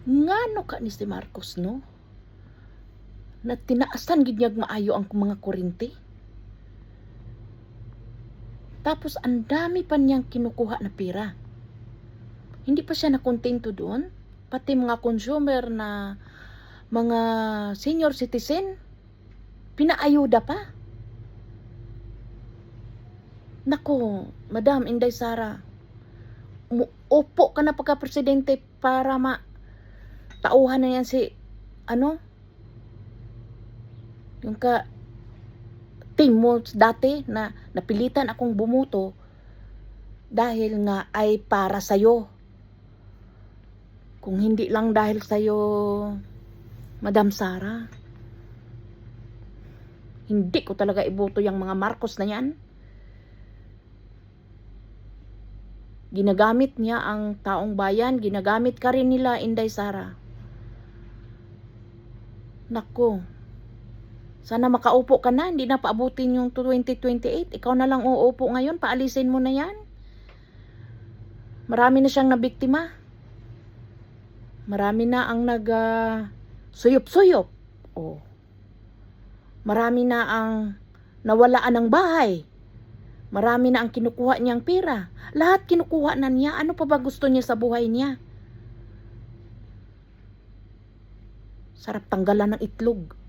Ngano ka ni si Marcos, no? Na tinaasan gid niyag maayo ang mga kuryente. Tapos ang dami pa niyang kinukuha na pera. Hindi pa siya nakontento doon. Pati mga consumer na mga senior citizen, pinaayuda pa. Nako, Madam Inday Sara, upo ka na pagka-presidente para tauhan na yan si, yung team mo dati na napilitan akong bumuto dahil nga ay para sa'yo. Kung hindi lang dahil sa'yo, Madam Sara, hindi ko talaga iboto yung mga Marcos na yan. Ginagamit niya ang taong bayan, ginagamit ka rin nila, Inday Sara. Nako, sana makaupo ka na, hindi na paabutin yung 2028. Ikaw na lang uupo ngayon, paalisin mo na yan. Marami na siyang nabiktima. Marami na ang suyop-suyop. Oh. Marami na ang nawalaan ng bahay. Marami na ang kinukuha niyang pera. Lahat kinukuha na niya. Ano pa ba gusto niya sa buhay niya? Sarap tanggalan ng itlog.